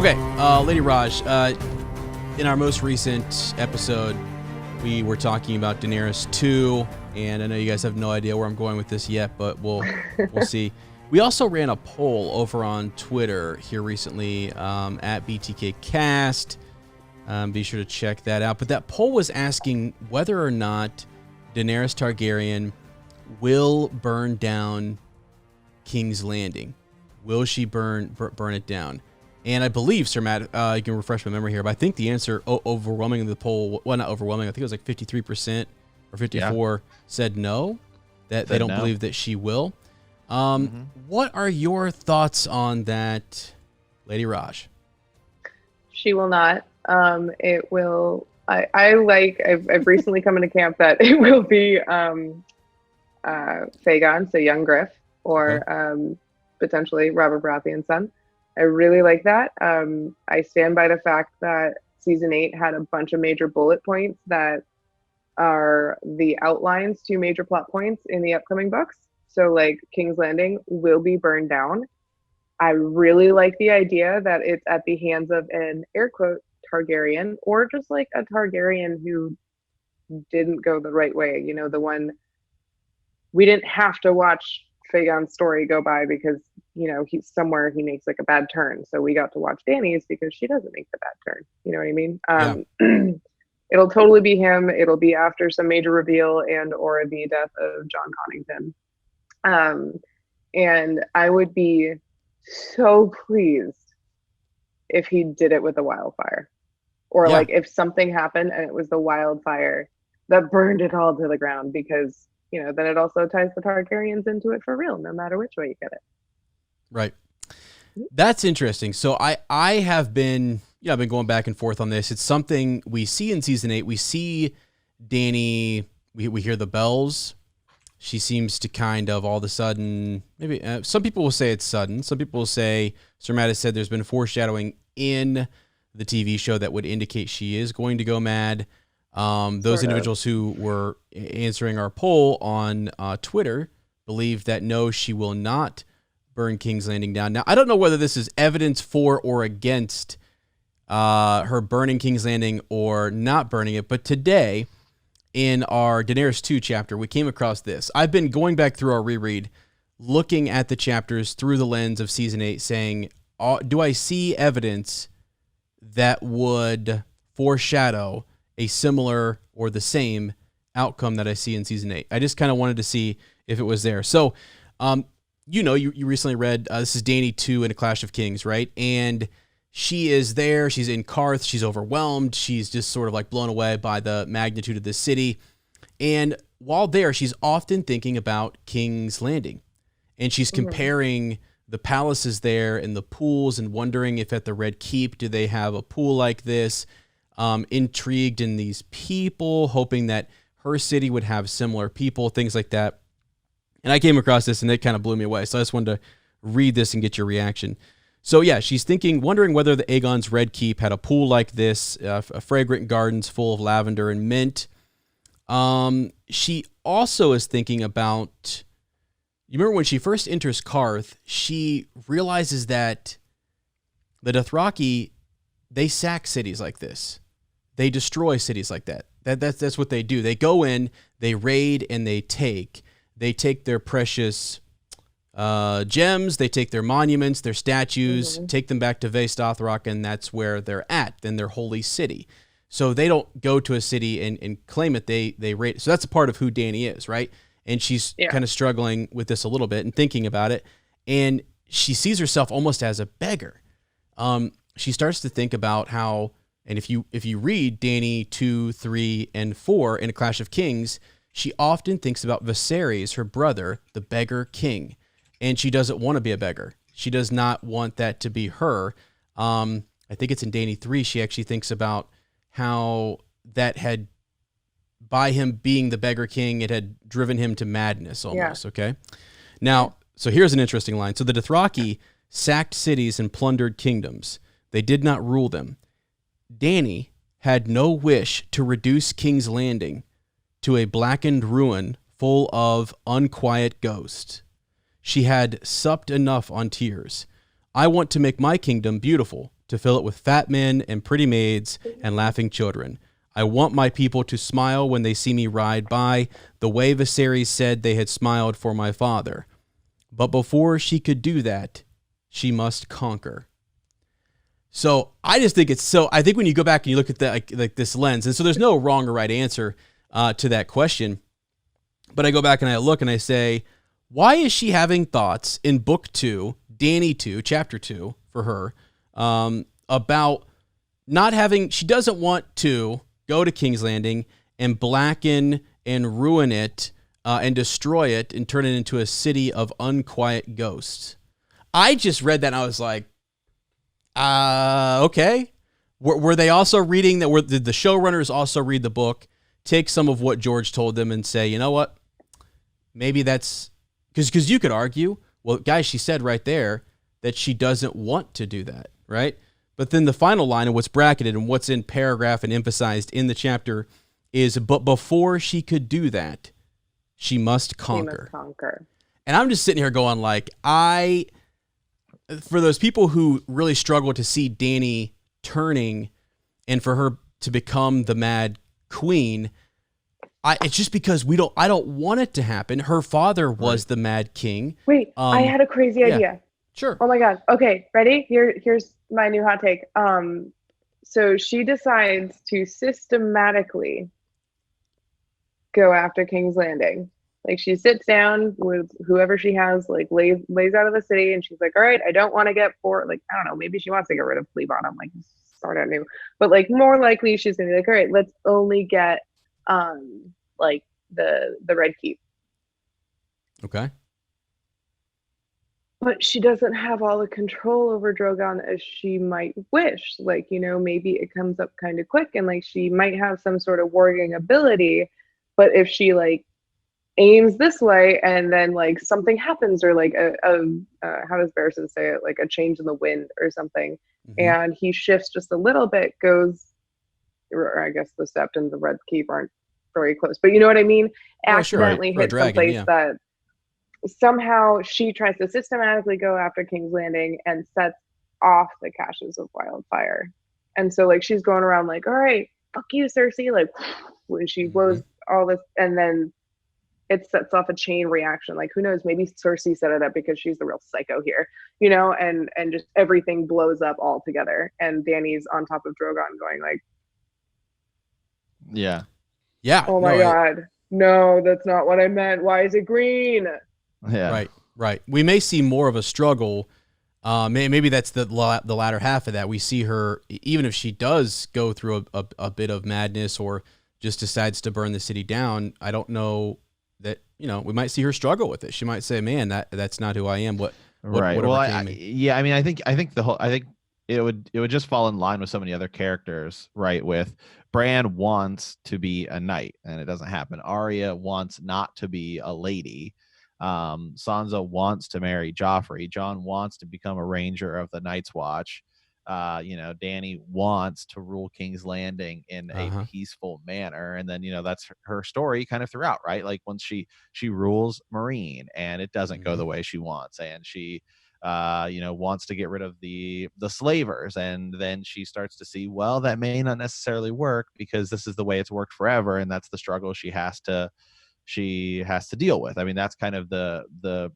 Okay, Lady Raj, in our most recent episode, we were talking about Daenerys II, and I know you guys have no idea where I'm going with this yet, but we'll see. We also ran a poll over on Twitter here recently at BTKcast. Be sure to check that out. But that poll was asking whether or not Daenerys Targaryen will burn down King's Landing. Will she burn it down? And I believe, Sir Matt, you can refresh my memory here, but I think the answer overwhelming in the poll, well, not overwhelming, I think it was like 53% or 54% said no, that they don't believe that she will. What are your thoughts on that, Lady Raj? She will not. It will. I've recently come into camp that it will be Fagon, so young Griff, or potentially Robert Baratheon's son. I really like that. I stand by the fact that season 8 had a bunch of major bullet points that are the outlines to major plot points in the upcoming books. So like King's Landing will be burned down. I really like the idea that it's at the hands of an air quote Targaryen, or just like a Targaryen who didn't go the right way. You know, the one we didn't have to watch Fagon's story go by because, you know, he's somewhere he makes like a bad turn. So we got to watch Dany's because she doesn't make the bad turn. You know what I mean? It'll totally be him. It'll be after some major reveal and or the death of John Connington. And I would be so pleased if he did it with a wildfire. Or like if something happened and it was the wildfire that burned it all to the ground, because, you know, then it also ties the Targaryens into it for real, no matter which way you get it. Right. That's interesting. So I have been, I've been going back and forth on this. It's something we see in season 8. We see Dany, we hear the bells. She seems to kind of all of a sudden, maybe some people will say it's sudden. Some people will say, Sir Matt has said there's been foreshadowing in the TV show that would indicate she is going to go mad. Those individuals who were answering our poll on Twitter believe that no, she will not burn King's Landing down. Now, I don't know whether this is evidence for or against her burning King's Landing or not burning it, but today in our Daenerys 2 chapter, we came across this. I've been going back through our reread, looking at the chapters through the lens of season 8, saying, do I see evidence that would foreshadow a similar or the same outcome that I see in season 8? I just kind of wanted to see if it was there. So, you recently read, this is Dany 2 in A Clash of Kings, right? And she is there. She's in Karth. She's overwhelmed. She's just sort of like blown away by the magnitude of this city. And while there, she's often thinking about King's Landing. And she's comparing the palaces there and the pools and wondering if at the Red Keep, do they have a pool like this? Intrigued in these people, hoping that her city would have similar people, things like that. And I came across this and it kind of blew me away. So I just wanted to read this and get your reaction. So yeah, she's wondering whether the Aegon's Red Keep had a pool like this, fragrant gardens full of lavender and mint. She also is thinking about, you remember when she first enters Karth, she realizes that the Dothraki, they sack cities like this. They destroy cities like that. That's what they do. They go in, they raid, and they take. They take their precious gems, they take their monuments, their statues, take them back to Dothraki, and that's where they're at, in their holy city. So they don't go to a city and claim it, they raid. So that's a part of who Dany is, right? And she's kind of struggling with this a little bit and thinking about it. And she sees herself almost as a beggar. She starts to think about how, and if you read Dany 2, 3, and 4 in A Clash of Kings, she often thinks about Viserys, her brother, the beggar king. And she doesn't want to be a beggar. She does not want that to be her. I think it's in Dany 3, she actually thinks about how that had, by him being the beggar king, it had driven him to madness almost, okay? Now, so here's an interesting line. So the Dothraki sacked cities and plundered kingdoms. They did not rule them. Dany had no wish to reduce King's Landing to a blackened ruin full of unquiet ghosts. She had supped enough on tears. I want to make my kingdom beautiful, to fill it with fat men and pretty maids and laughing children. I want my people to smile when they see me ride by, the way Viserys said they had smiled for my father. But before she could do that, she must conquer. So I just think I think when you go back and you look at that, like this lens, and so there's no wrong or right answer to that question. But I go back and I look and I say, why is she having thoughts in book 2, Dany 2, chapter 2 for her, about not having, she doesn't want to go to King's Landing and blacken and ruin it and destroy it and turn it into a city of unquiet ghosts. I just read that and I was like, okay. Were they also reading that? Did the showrunners also read the book, take some of what George told them and say, you know what? Maybe that's because you could argue, well, guys, she said right there that she doesn't want to do that, right? But then the final line and what's bracketed and what's in paragraph and emphasized in the chapter is, but before she could do that, she must conquer. And I'm just sitting here going like, for those people who really struggle to see Dany turning and for her to become the Mad Queen, it's just because I don't want it to happen. Her father was the Mad King. Wait, I had a crazy idea. Sure. Oh my God. Okay, ready? Here's my new hot take. So she decides to systematically go after King's Landing. Like she sits down with whoever she has, like lays out of the city, and she's like, all right, I don't want to get like, I don't know, maybe she wants to get rid of Flea Bottom, like start out new. But like more likely she's gonna be like, all right, let's only get like the Red Keep. Okay. But she doesn't have all the control over Drogon as she might wish. Like, you know, maybe it comes up kind of quick and like she might have some sort of warging ability, but if she like aims this way and then like something happens or like how does Viserys say it, like a change in the wind or something, and he shifts just a little bit, goes, or I guess the Sept and the Red Keep aren't very close, but you know what I mean, accidentally hit someplace that somehow she tries to systematically go after King's Landing and sets off the caches of wildfire. And so like she's going around like, all right, fuck you, Cersei, like when she blows all this, and then it sets off a chain reaction. Like who knows, maybe Cersei set it up because she's the real psycho here, you know, and just everything blows up all together. And Dany's on top of Drogon going like, yeah, oh my God, no, that's not what I meant. Why is it green? Yeah. Right. We may see more of a struggle. Maybe that's the latter half of that. We see her, even if she does go through a bit of madness or just decides to burn the city down, I don't know that, you know, we might see her struggle with it. She might say, man, that's not who I am. Right. Well, I mean, I think it would just fall in line with so many other characters, right? With Bran wants to be a knight and it doesn't happen. Arya wants not to be a lady. Sansa wants to marry Joffrey. Jon wants to become a ranger of the Night's Watch. You know, Dany wants to rule King's Landing in a peaceful manner, and then, you know, that's her story kind of throughout, right? Like once she rules Meereen and it doesn't go the way she wants, and she you know, wants to get rid of the slavers, and then she starts to see, well, that may not necessarily work because this is the way it's worked forever, and that's the struggle she has to deal with. I mean, that's kind of the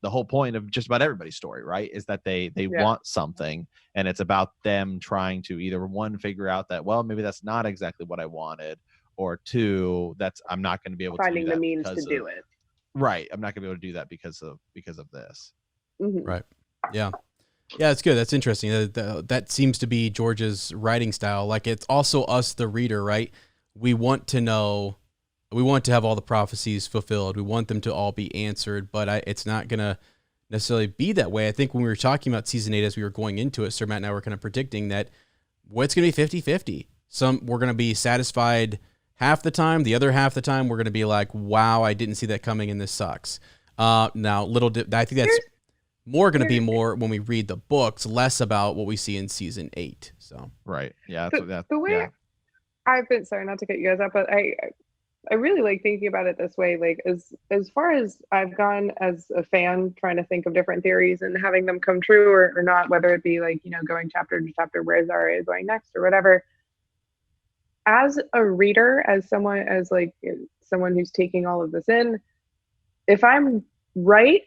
whole point of just about everybody's story, right? Is that they want something, and it's about them trying to either one, figure out that, well, maybe that's not exactly what I wanted, or two, that's I'm not going to be able finding to do that the means to do it. Right. I'm not going to be able to do that because of this. Right. Yeah. Yeah, it's good. That's interesting. That seems to be George's writing style. Like it's also us, the reader, right? We want to know. We want to have all the prophecies fulfilled. We want them to all be answered, but it's not going to necessarily be that way. I think when we were talking about season 8, as we were going into it, Sir Matt and I were kind of predicting that it's going to be 50-50. We're going to be satisfied half the time. The other half the time, we're going to be like, wow, I didn't see that coming and this sucks. Now, I think that's more going to be more when we read the books, less about what we see in season 8. So, right. Yeah. The way I've been, sorry not to cut you guys up, but I really like thinking about it this way. Like as far as I've gone as a fan, trying to think of different theories and having them come true or not, whether it be like, going chapter to chapter, where Zarya is going next or whatever. As a reader, as someone who's taking all of this in, if I'm right,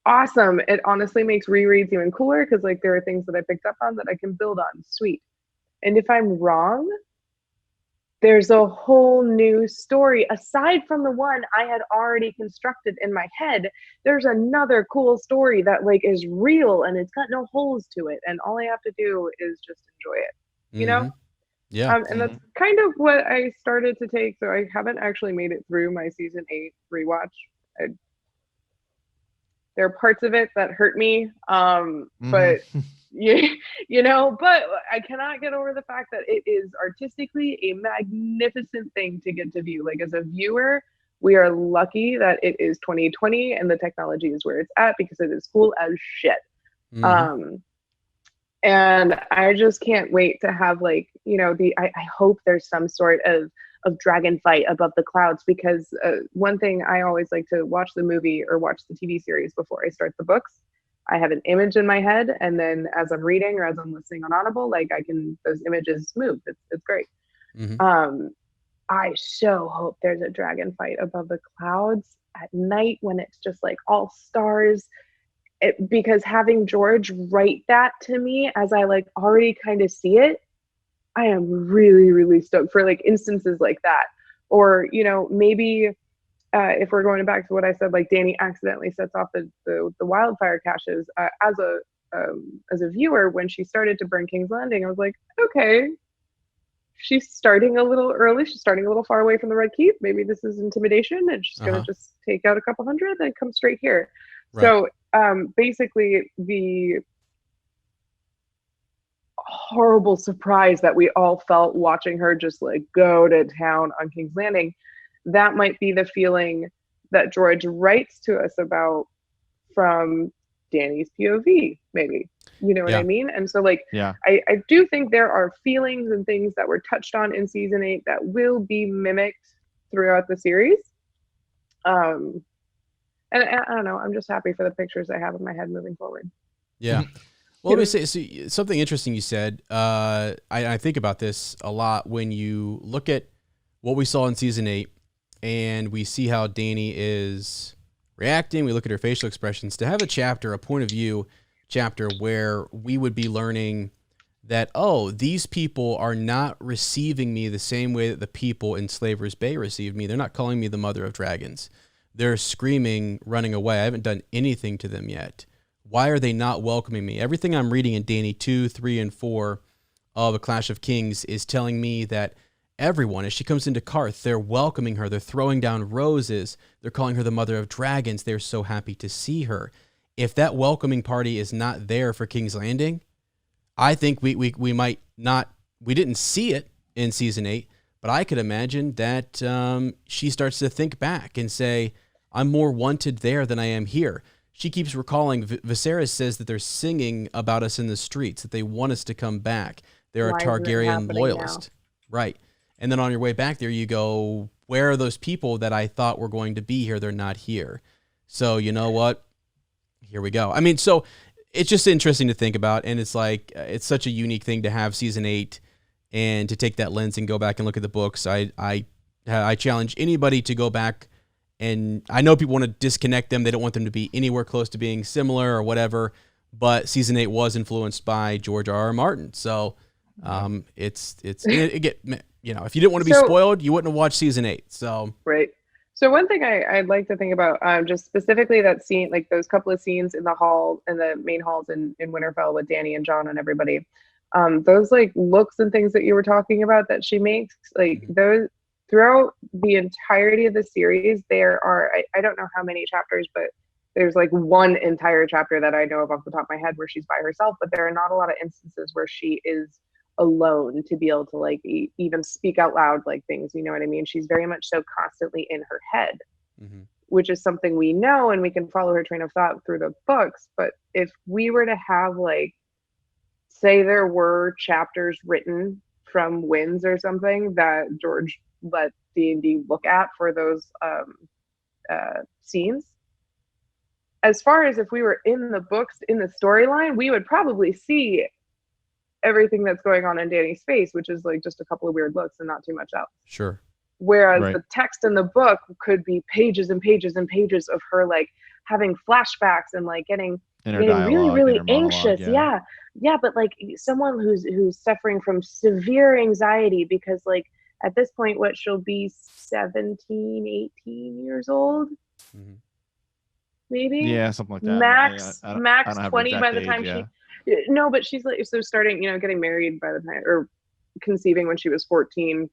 awesome. It honestly makes rereads even cooler because like there are things that I picked up on that I can build on. Sweet. And if I'm wrong, there's a whole new story aside from the one I had already constructed in my head. There's another cool story that like is real and it's got no holes to it, and all I have to do is just enjoy it, you know. Yeah. And that's kind of what I started to take. So I haven't actually made it through my season 8 rewatch. There are parts of it that hurt me, but but I cannot get over the fact that it is artistically a magnificent thing to get to view. Like as a viewer, we are lucky that it is 2020 and the technology is where it's at because it is cool as shit. And I just can't wait to have like, I hope there's some sort of dragon fight above the clouds, because one thing I always like to watch the movie or watch the TV series before I start the books. I have an image in my head, and then as I'm reading or as I'm listening on Audible, like those images move. It's great. I so hope there's a dragon fight above the clouds at night when it's just like all stars. Because having George write that to me as I like already kind of see it, I am really, really stoked for like instances like that. Or, maybe if we're going back to what I said, like Dany accidentally sets off the wildfire caches. As a viewer, when she started to burn King's Landing, I was like, okay, she's starting a little early. She's starting a little far away from the Red Keep. Maybe this is intimidation, and she's going to just take out a couple hundred and come straight here. Right. So basically, the horrible surprise that we all felt watching her just like go to town on King's Landing, that might be the feeling that George writes to us about from Dany's POV, maybe. You know what I mean? And so like, I do think there are feelings and things that were touched on in season 8 that will be mimicked throughout the series. And I don't know, I'm just happy for the pictures I have in my head moving forward. Yeah. Well, let me say something interesting you said. I think about this a lot when you look at what we saw in season 8 and we see how Dany is reacting. We look at her facial expressions. To have a point of view chapter where we would be learning that, oh, these people are not receiving me the same way that the people in Slaver's Bay received me. They're not calling me the mother of dragons. They're screaming, running away. I haven't done anything to them yet. Why are they not welcoming me? Everything I'm reading in Dany 2, 3, and 4 of A Clash of Kings is telling me that everyone, as she comes into Karth, they're welcoming her. They're throwing down roses. They're calling her the mother of dragons. They're so happy to see her. If that welcoming party is not there for King's Landing, I think we might not, we didn't see it in season 8, but I could imagine that she starts to think back and say, I'm more wanted there than I am here. She keeps recalling, Viserys says that they're singing about us in the streets, that they want us to come back. They're a Targaryen loyalist. Now? Right. And then on your way back there, you go, where are those people that I thought were going to be here? They're not here. So you know what? Here we go. I mean, so it's just interesting to think about. And it's like, it's such a unique thing to have season 8 and to take that lens and go back and look at the books. I challenge anybody to go back. And I know people want to disconnect them. They don't want them to be anywhere close to being similar or whatever. But season 8 was influenced by George R.R. Martin. So if you didn't want to be spoiled, you wouldn't have watched season 8. So right. So one thing I'd like to think about, just specifically that scene, like those couple of scenes in the main halls in Winterfell with Dany and Jon and everybody, those like looks and things that you were talking about that she makes, like those. Throughout the entirety of the series, there are, I don't know how many chapters, but there's like one entire chapter that I know of off the top of my head where she's by herself, but there are not a lot of instances where she is alone to be able to like even speak out loud like things, you know what I mean? She's very much so constantly in her head, which is something we know, and we can follow her train of thought through the books. But if we were to have like, say there were chapters written from Winds or something that George let D&D look at for those scenes. As far as if we were in the books, in the storyline, we would probably see everything that's going on in Dany's face, which is like just a couple of weird looks and not too much else. Sure. Whereas the text in the book could be pages and pages and pages of her like having flashbacks and like getting really, really anxious. Yeah. But like someone who's suffering from severe anxiety because like at this point, what, she'll be 17, 18 years old. Mm-hmm. Maybe. Yeah, something like that. Max 20 by the time no, but she's like, so starting, getting married by the time, or conceiving when she was 14.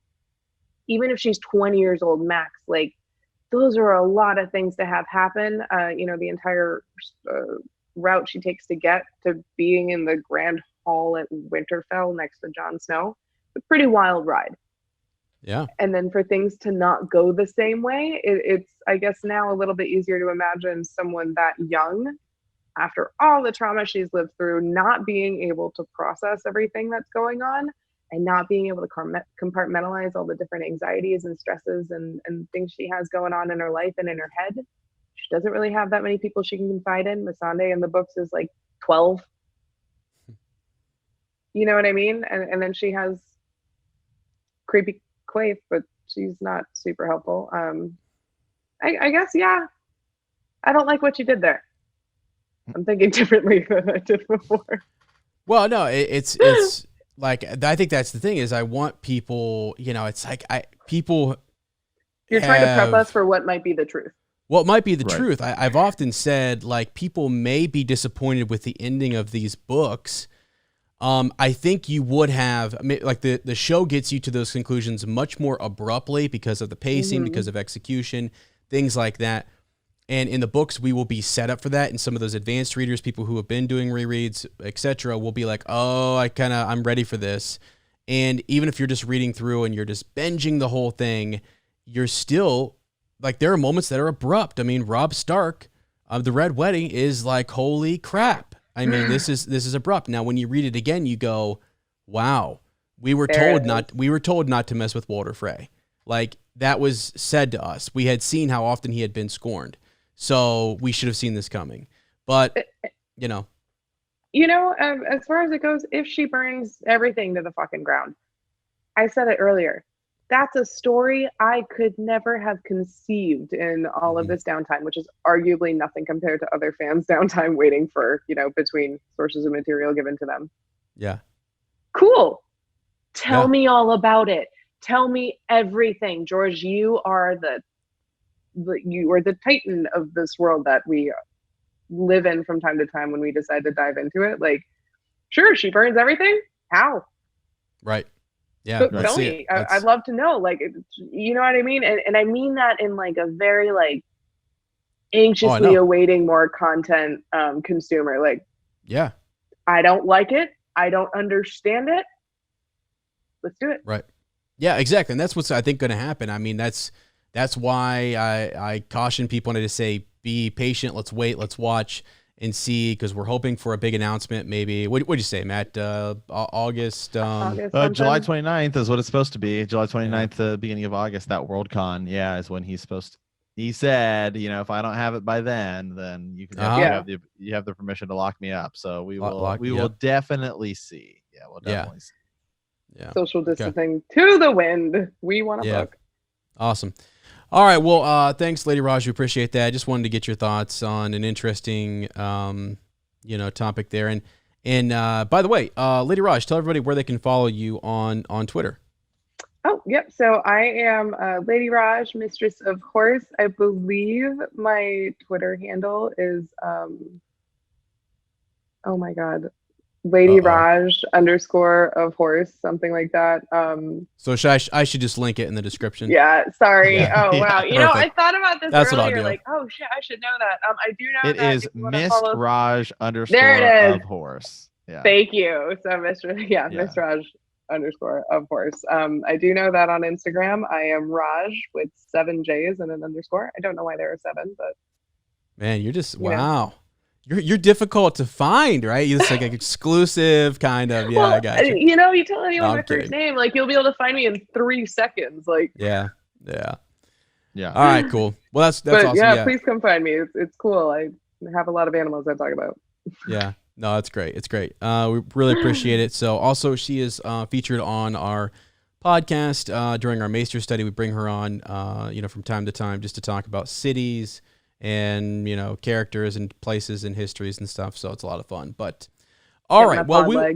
Even if she's 20 years old max, like those are a lot of things to have happen. The entire route she takes to get to being in the Grand Hall at Winterfell next to Jon Snow, a pretty wild ride. Yeah. And then for things to not go the same way, it's, I guess now a little bit easier to imagine someone that young, after all the trauma she's lived through, not being able to process everything that's going on and not being able to compartmentalize all the different anxieties and stresses and things she has going on in her life and in her head. She doesn't really have that many people she can confide in. Missandei in the books is like 12. You know what I mean? And then she has creepy Quaithe, but she's not super helpful. I guess, yeah. I don't like what you did there. I'm thinking differently than I did before. Well, no, it's like, I think that's the thing is I want people, it's like people. You're trying to prep us for what might be the truth. What might be the truth. I've often said, like, people may be disappointed with the ending of these books. I think you would have, like, the show gets you to those conclusions much more abruptly because of the pacing, because of execution, things like that. And in the books, we will be set up for that. And some of those advanced readers, people who have been doing rereads, etc., will be like, oh, I'm ready for this. And even if you're just reading through and you're just binging the whole thing, you're still, like, there are moments that are abrupt. I mean, Robb Stark of the Red Wedding is like, holy crap. I mean, this is abrupt. Now, when you read it again, you go, wow, we were told not to mess with Walder Frey. Like, that was said to us. We had seen how often he had been scorned. So we should have seen this coming. But, as far as it goes, if she burns everything to the fucking ground, I said it earlier, that's a story I could never have conceived in all of this downtime, which is arguably nothing compared to other fans' downtime waiting for, between sources of material given to them. Yeah. Cool. Tell me all about it. Tell me everything. George, you are the titan of this world that we live in from time to time when we decide to dive into it. Like, sure, she burns everything. How? Right. Yeah. But tell me. I'd love to know. Like, you know what I mean? And I mean that in like a very like anxiously awaiting more content consumer. Like, yeah, I don't like it. I don't understand it. Let's do it. Right. Yeah, exactly. And that's what's, I think, going to happen. I mean, that's why I caution people and I just say, be patient. Let's wait. Let's watch and see, because we're hoping for a big announcement. Maybe what'd you say, Matt? August. July 29th is what it's supposed to be. July 29th, the beginning of August. That Worldcon, is when he's supposed to. He said, if I don't have it by then you can you have the permission to lock me up. So we will definitely see. Yeah, we'll definitely see. Yeah. Social distancing to the wind. We want a book. Awesome. All right. Well, thanks, Lady Raj. We appreciate that. I just wanted to get your thoughts on an interesting, topic there. And by the way, Lady Raj, tell everybody where they can follow you on Twitter. Oh, yep. So I am Lady Raj, Mistress of Horse. I believe my Twitter handle is, oh my God, Lady Raj _of horse, something like that. So I should just link it in the description. Yeah, sorry. Yeah. Oh wow. I thought about this earlier. Like, oh shit, I should know that. I do know it that is Miss Raj _ there it is. of horse. Yeah. Thank you. So Miss Raj _ of horse. I do know that on Instagram. I am Raj with 7 J's and an underscore. I don't know why there are 7, but man, you're just wow. You're difficult to find, right? It's like an exclusive kind of. Yeah, well, I got you. You know, you tell anyone No, my first name, like you'll be able to find me in 3 seconds. Like, yeah. Yeah. All right, cool. Well, that's but awesome. yeah, please come find me. It's cool. I have a lot of animals I talk about. Yeah. No, that's great. It's great. We really appreciate it. So also she is featured on our podcast during our Maester study. We bring her on, from time to time just to talk about cities and, characters and places and histories and stuff. So it's a lot of fun. But all right. Well,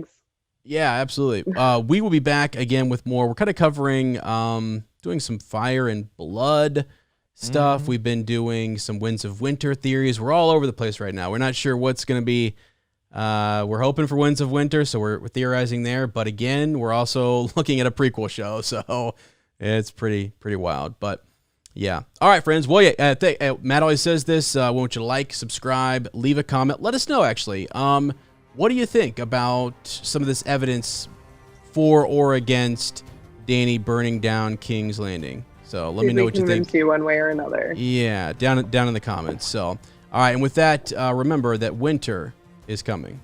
yeah, absolutely. We will be back again with more. We're kind of covering, doing some fire and blood stuff. We've been doing some Winds of Winter theories. We're all over the place right now. We're not sure what's going to be. We're hoping for Winds of Winter, so we're theorizing there. But again, we're also looking at a prequel show, so it's pretty wild. But yeah. All right, friends. Well, yeah. Matt always says this. Won't you like, subscribe, leave a comment? Let us know, actually. What do you think about some of this evidence for or against Dany burning down King's Landing? So let me know what you think. You one way or another. Yeah, down in the comments. So, all right, and with that, remember that winter is coming.